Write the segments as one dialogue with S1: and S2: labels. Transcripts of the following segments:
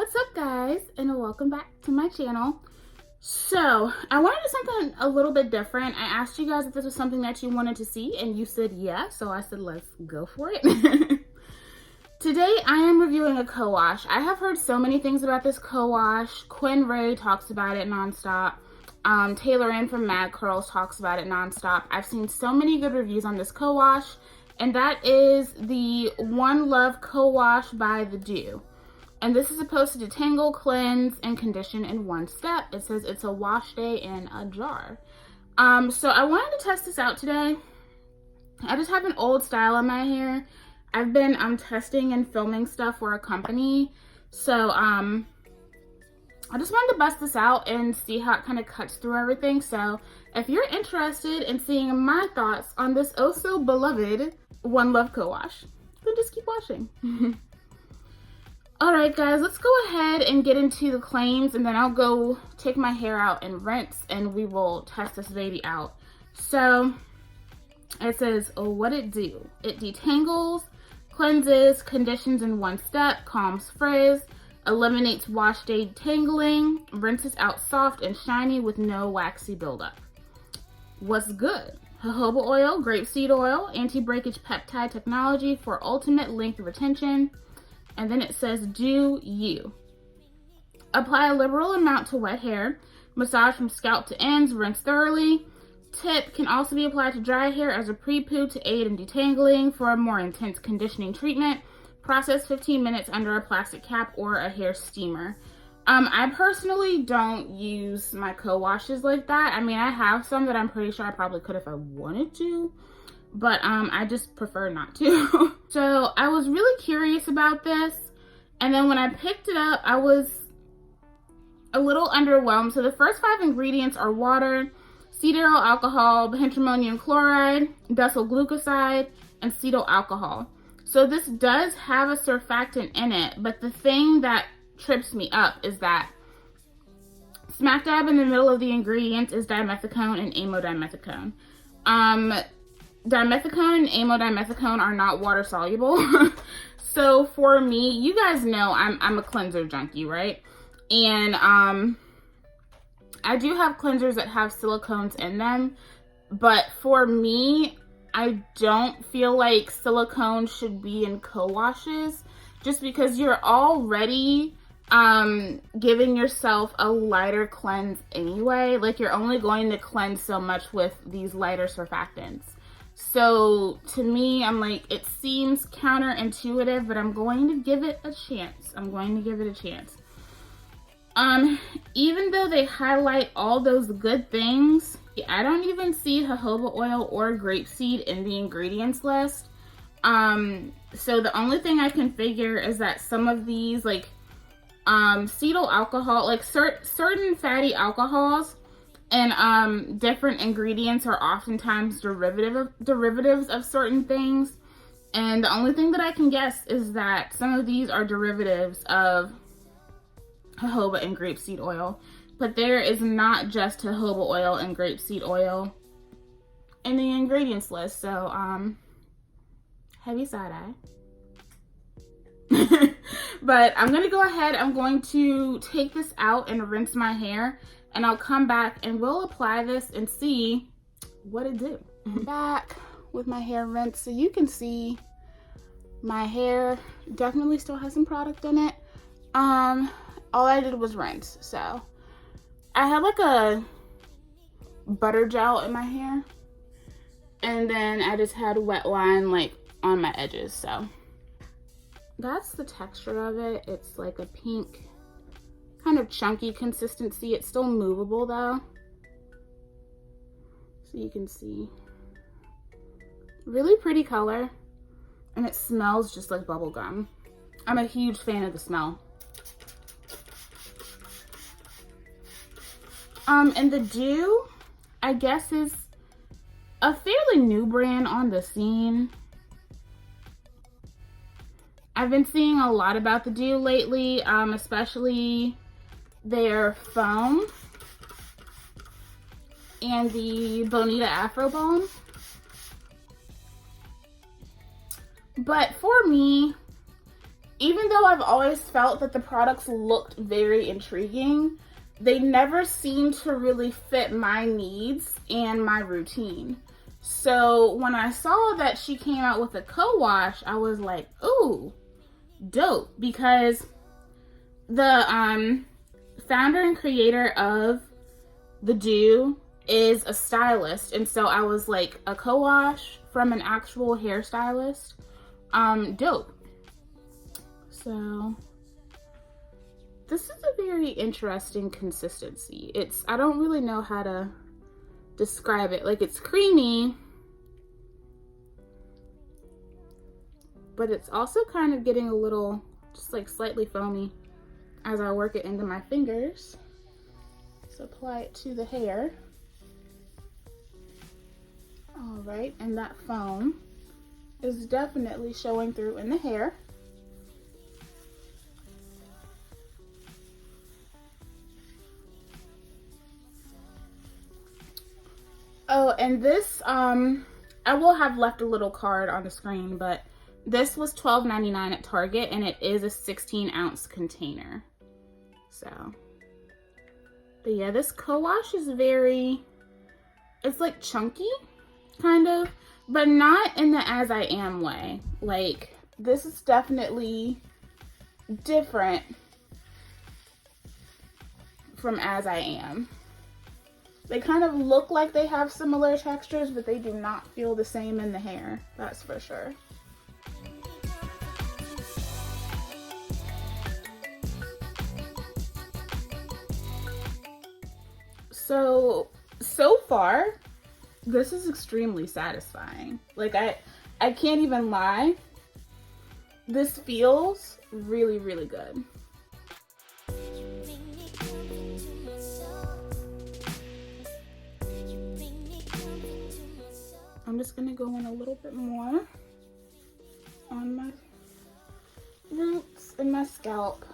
S1: What's up, guys, and welcome back to my channel. So I wanted to do something a little bit different. I asked you guys if this was something that you wanted to see, and you said yeah, so I said let's go for it. Today I am reviewing a co-wash. I have heard so many things about this co-wash. Quinn Ray talks about it nonstop. Taylor Ann from Mad Curls talks about it nonstop. I've seen so many good reviews on this co-wash, and that is the One Love co-wash by the Doux. And this is supposed to detangle, cleanse, and condition in one step. It says it's a wash day in a jar. So I wanted to test this out today. I just have an old style on my hair. I've been testing and filming stuff for a company. So I just wanted to bust this out and see how it kind of cuts through everything. So if you're interested in seeing my thoughts on this oh so beloved One Love co-wash, then just keep watching. Alright guys, let's go ahead and get into the claims, and then I'll go take my hair out and rinse, and we will test this baby out. So it says, oh, what it do? It detangles, cleanses, conditions in one step, calms frizz, eliminates wash day detangling, rinses out soft and shiny with no waxy buildup. What's good? Jojoba oil, grapeseed oil, anti-breakage peptide technology for ultimate length retention. And then it says, do you. Apply a liberal amount to wet hair. Massage from scalp to ends. Rinse thoroughly. Tip, can also be applied to dry hair as a pre-poo to aid in detangling for a more intense conditioning treatment. Process 15 minutes under a plastic cap or a hair steamer. I personally don't use my co-washes like that. I mean, I have some that I'm pretty sure I probably could if I wanted to. But I just prefer not to. So I was really curious about this, and then when I picked it up, I was a little underwhelmed. So the first 5 ingredients are water, cetyl alcohol, benzimonium chloride, decyl glucoside, and cetyl alcohol. So this does have a surfactant in it, but the thing that trips me up is that smack dab in the middle of the ingredients is dimethicone and amodimethicone. Dimethicone and amodimethicone are not water soluble. So for me, you guys know I'm a cleanser junkie, right? And I do have cleansers that have silicones in them, but for me, I don't feel like silicone should be in co-washes, just because you're already giving yourself a lighter cleanse anyway. Like, you're only going to cleanse so much with these lighter surfactants. So to me, I'm like, it seems counterintuitive, but I'm going to give it a chance. Even though they highlight all those good things, I don't even see jojoba oil or grapeseed in the ingredients list. So the only thing I can figure is that some of these, like cetyl alcohol, like certain fatty alcohols and different ingredients are oftentimes derivatives of certain things. And the only thing that I can guess is that some of these are derivatives of jojoba and grapeseed oil. But there is not just jojoba oil and grapeseed oil in the ingredients list. So, heavy side eye. But I'm going to go ahead. I'm going to take this out and rinse my hair. And I'll come back and we'll apply this and see what it do. I'm back with my hair rinsed, so you can see my hair definitely still has some product in it. All I did was rinse. So I had like a butter gel in my hair, and then I just had wet line like on my edges. So that's the texture of it. It's like a pink, kind of chunky consistency. It's still movable though, so you can see. Really pretty color, and it smells just like bubble gum. I'm a huge fan of the smell. And the Doux, I guess, is a fairly new brand on the scene. I've been seeing a lot about the Doux lately, especially their foam and the Bonita Afro Balm. But for me, even though I've always felt that the products looked very intriguing, they never seemed to really fit my needs and my routine. So when I saw that she came out with a co-wash, I was like, ooh, dope. Because the founder and creator of the Doux is a stylist. And so I was like, a co-wash from an actual hairstylist, dope. So this is a very interesting consistency. I don't really know how to describe it. Like, it's creamy, but it's also kind of getting a little, just like slightly foamy as I work it into my fingers. So apply it to the hair. All right, and that foam is definitely showing through in the hair. Oh, and this, I will have left a little card on the screen, but this was $12.99 at Target, and it is a 16-ounce container. So, but yeah, this co-wash is it's like chunky, kind of, but not in the As I Am way. Like, this is definitely different from As I Am. They kind of look like they have similar textures, but they do not feel the same in the hair. That's for sure. So far, this is extremely satisfying. Like, I can't even lie. This feels really, really good. I'm just gonna go in a little bit more on my roots and my scalp.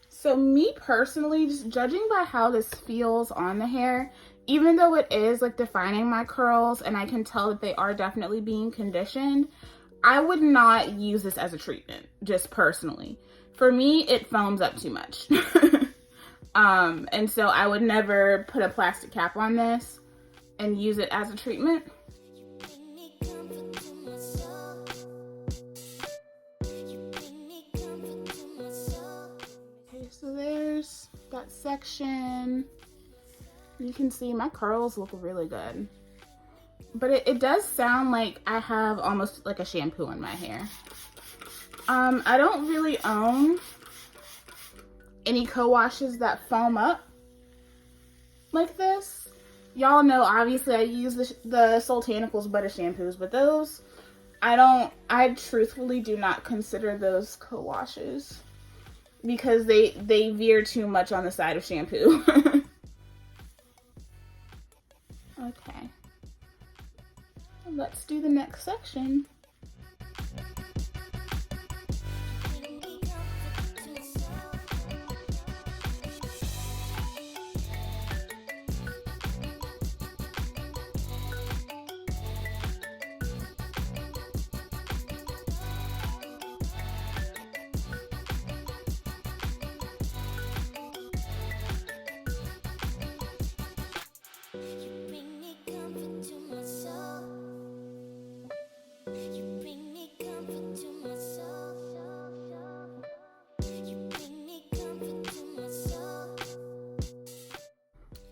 S1: So me personally, just judging by how this feels on the hair, even though it is like defining my curls and I can tell that they are definitely being conditioned, I would not use this as a treatment, just personally. For me, it foams up too much. And so I would never put a plastic cap on this and use it as a treatment. Okay, so there's that section. You can see my curls look really good. But it does sound like I have almost like a shampoo in my hair. I don't really own any co-washes that foam up like this. Y'all know, obviously, I use the Sultanicals butter shampoos, but those, I truthfully do not consider those co-washes because they veer too much on the side of shampoo. Okay. Let's do the next section.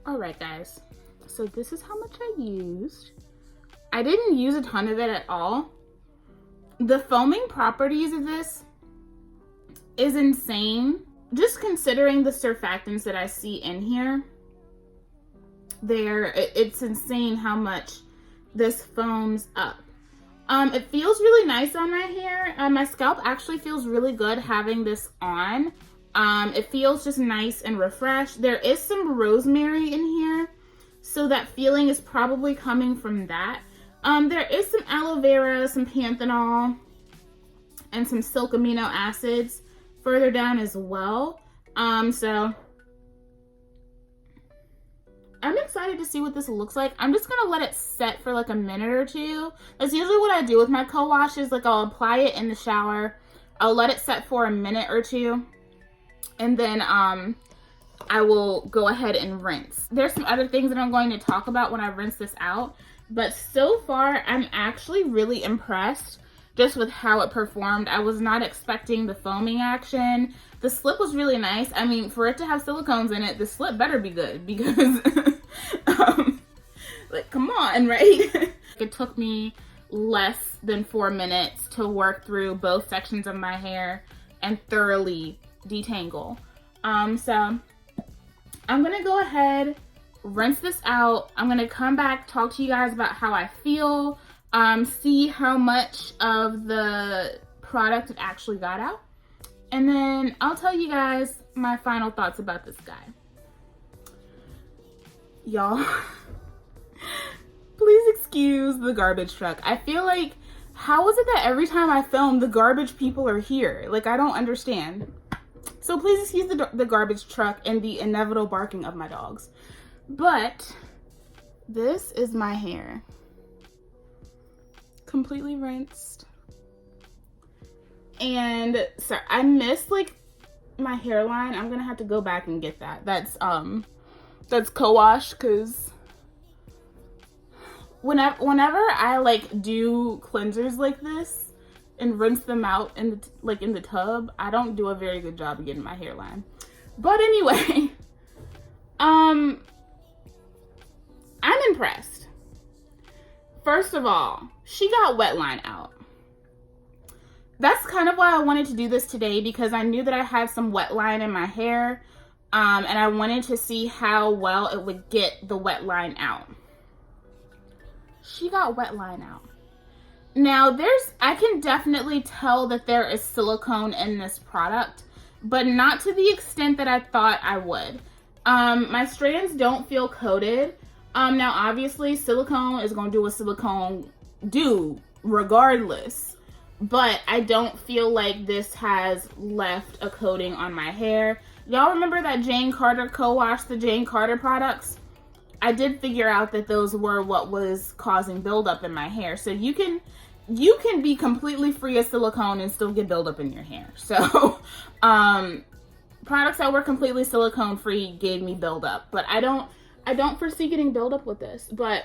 S1: Alright guys, so this is how much I used. I didn't use a ton of it at all. The foaming properties of this is insane. Just considering the surfactants that I see in here, it's insane how much this foams up. It feels really nice on my hair. My scalp actually feels really good having this on. It feels just nice and refreshed. There is some rosemary in here, so that feeling is probably coming from that. There is some aloe vera, some panthenol, and some silk amino acids further down as well. So I'm excited to see what this looks like. I'm just gonna let it set for like a minute or two. That's usually what I do with my co-washes. Like, I'll apply it in the shower, I'll let it set for a minute or two, and then I will go ahead and rinse. There's some other things that I'm going to talk about when I rinse this out, but so far I'm actually really impressed just with how it performed. I was not expecting the foaming action. The slip was really nice. I mean, for it to have silicones in it, the slip better be good, because like, come on, right? It took me less than 4 minutes to work through both sections of my hair and thoroughly detangle. So I'm gonna go ahead, rinse this out. I'm gonna come back, talk to you guys about how I feel, see how much of the product it actually got out, and then I'll tell you guys my final thoughts about this guy. Y'all, please excuse the garbage truck. I feel like, how is it that every time I film, the garbage people are here? Like, I don't understand. So please excuse the garbage truck and the inevitable barking of my dogs. But this is my hair. Completely rinsed. And so I missed like my hairline. I'm gonna have to go back and get that. That's co-wash, because whenever I like do cleansers like this and rinse them out in the tub, I don't do a very good job of getting my hairline. But anyway, I'm impressed. First of all, she got wet line out. That's kind of why I wanted to do this today, because I knew that I had some wet line in my hair, and I wanted to see how well it would get the wet line out. She got wet line out. Now, I can definitely tell that there is silicone in this product, but not to the extent that I thought I would. My strands don't feel coated. Now, obviously, silicone is going to do what silicone do, regardless. But I don't feel like this has left a coating on my hair. Y'all remember that Jane Carter co-wash, the Jane Carter products? I did figure out that those were what was causing buildup in my hair. So you can be completely free of silicone and still get buildup in your hair. So products that were completely silicone free gave me buildup, but I don't foresee getting buildup with this. But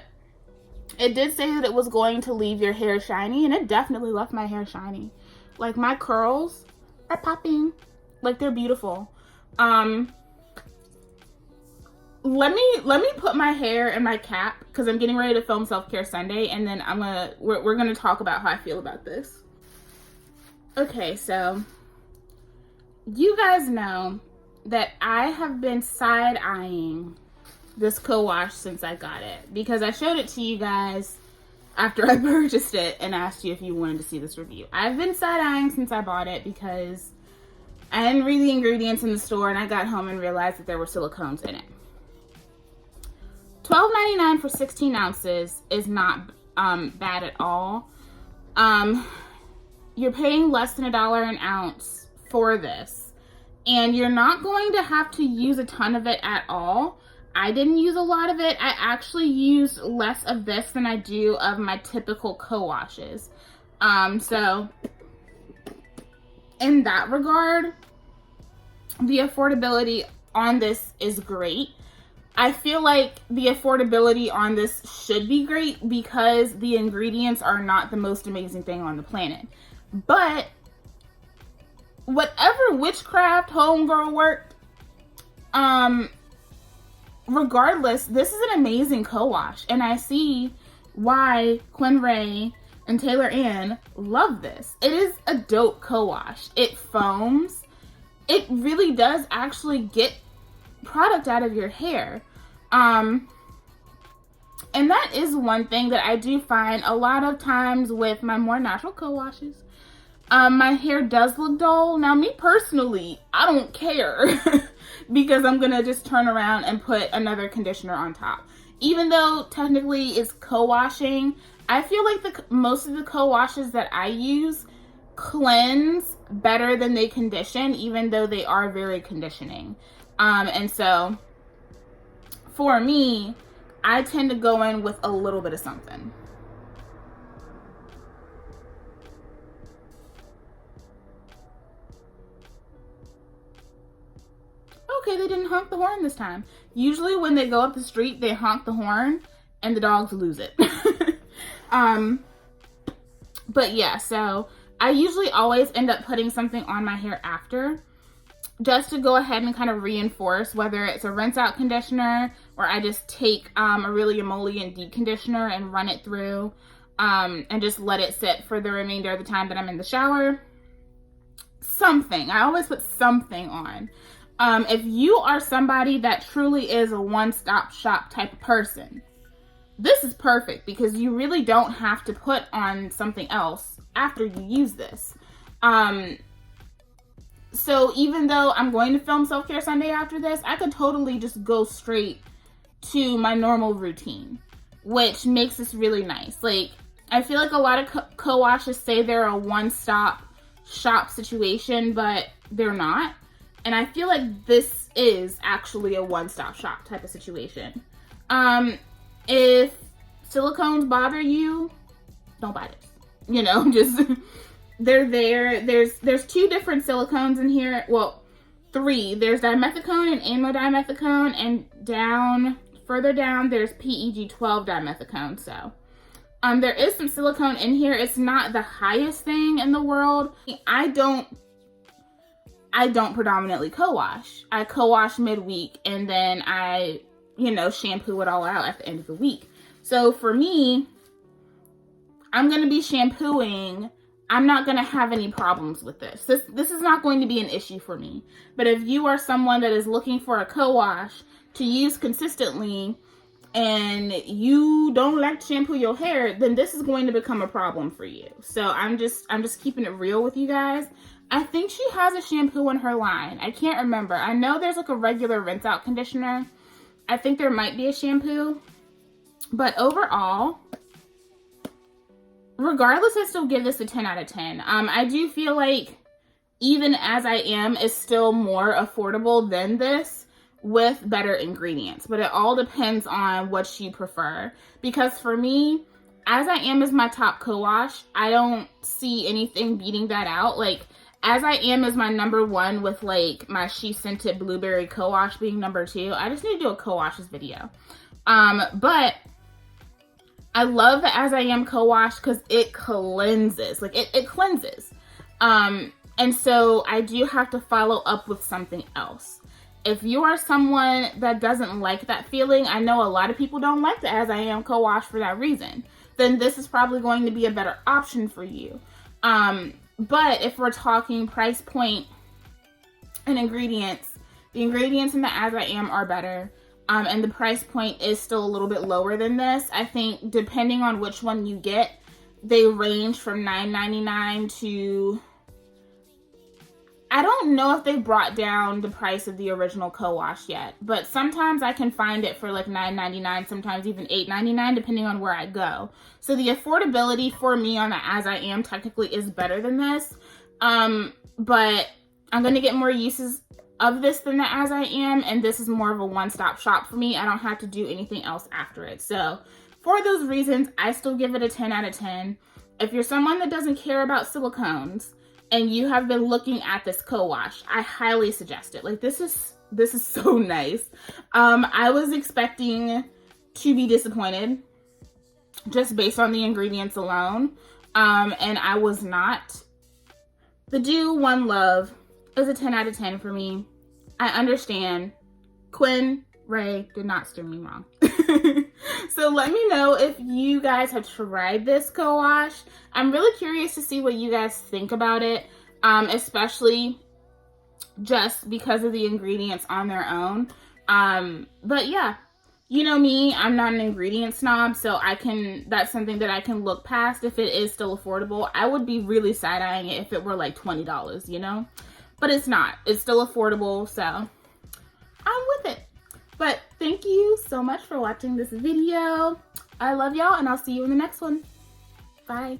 S1: it did say that it was going to leave your hair shiny, and it definitely left my hair shiny. Like, my curls are popping, like, they're beautiful. Let me put my hair in my cap, because I'm getting ready to film Self-Care Sunday, and then we're gonna talk about how I feel about this. Okay, so you guys know that I have been side-eyeing this co-wash since I got it, because I showed it to you guys after I purchased it and asked you if you wanted to see this review. I've been side-eyeing since I bought it because I didn't read the ingredients in the store, and I got home and realized that there were silicones in it. $12.99 for 16 ounces is not bad at all. You're paying less than $1 an ounce for this, and you're not going to have to use a ton of it at all. I didn't use a lot of it. I actually used less of this than I do of my typical co-washes. So in that regard, the affordability on this is great. I feel like the affordability on this should be great because the ingredients are not the most amazing thing on the planet. But whatever witchcraft homegirl worked, regardless, this is an amazing co-wash, and I see why Quinn Rae and Taylor Ann love this. It is a dope co-wash. It foams. It really does actually get product out of your hair. And that is one thing that I do find a lot of times with my more natural co-washes. My hair does look dull. Now, me personally, I don't care because I'm going to just turn around and put another conditioner on top. Even though technically it's co-washing, I feel like most of the co-washes that I use cleanse better than they condition, even though they are very conditioning. And so for me, I tend to go in with a little bit of something. Okay, they didn't honk the horn this time. Usually when they go up the street, they honk the horn and the dogs lose it. But yeah, so I usually always end up putting something on my hair after, just to go ahead and kind of reinforce, whether it's a rinse out conditioner or I just take a really emollient deep conditioner and run it through and just let it sit for the remainder of the time that I'm in the shower. Something. I always put something on. If you are somebody that truly is a one-stop shop type of person, this is perfect because you really don't have to put on something else after you use this. So even though I'm going to film Self-Care Sunday after this, I could totally just go straight to my normal routine, which makes this really nice. Like, I feel like a lot of co-washes say they're a one-stop shop situation, but they're not. And I feel like this is actually a one-stop shop type of situation. If silicones bother you, don't buy this. You know, just they're there. There's 2 different silicones in here. Well, 3. There's dimethicone and amodimethicone, and further down there's PEG-12 dimethicone. So there is some silicone in here. It's not the highest thing in the world. I don't predominantly co-wash. I co-wash midweek and then I, shampoo it all out at the end of the week. So for me, I'm going to be shampooing. I'm not going to have any problems with this. This is not going to be an issue for me. But if you are someone that is looking for a co-wash to use consistently and you don't like to shampoo your hair, then this is going to become a problem for you. So I'm just keeping it real with you guys. I think she has a shampoo in her line. I can't remember. I know there's like a regular rinse out conditioner. I think there might be a shampoo. But overall, regardless, I still give this a 10 out of 10. I do feel like Even As I Am is still more affordable than this with better ingredients. But it all depends on what you prefer. Because for me, As I Am is my top co-wash. I don't see anything beating that out. Like, As I Am is my number 1 with like my She Scented Blueberry co-wash being number 2. I just need to do a co-washes video. But I love the As I Am co-wash because it cleanses. Like, it cleanses. And so I do have to follow up with something else. If you are someone that doesn't like that feeling, I know a lot of people don't like the As I Am co-wash for that reason, then this is probably going to be a better option for you. But if we're talking price point and ingredients, the ingredients in the As I Am are better. And the price point is still a little bit lower than this. I think depending on which one you get, they range from $9.99 to... I don't know if they brought down the price of the original co-wash yet, but sometimes I can find it for like $9.99, sometimes even $8.99, depending on where I go. So the affordability for me on the As I Am technically is better than this. But I'm going to get more uses of this than the As I Am, and this is more of a one-stop shop for me. I don't have to do anything else after it. So for those reasons, I still give it a 10 out of 10. If you're someone that doesn't care about silicones, and you have been looking at this co-wash, I highly suggest it. Like, this is so nice. I was expecting to be disappointed just based on the ingredients alone. And I was not. The Doux One Love is a 10 out of 10 for me. I understand. Quinn Ray did not steer me wrong. So let me know if you guys have tried this co-wash. I'm really curious to see what you guys think about it, especially just because of the ingredients on their own. But yeah, you know me, I'm not an ingredient snob, so that's something that I can look past if it is still affordable. I would be really side-eyeing it if it were like $20, you know? But it's not. It's still affordable, so I'm with it. But thank you so much for watching this video. I love y'all, and I'll see you in the next one. Bye.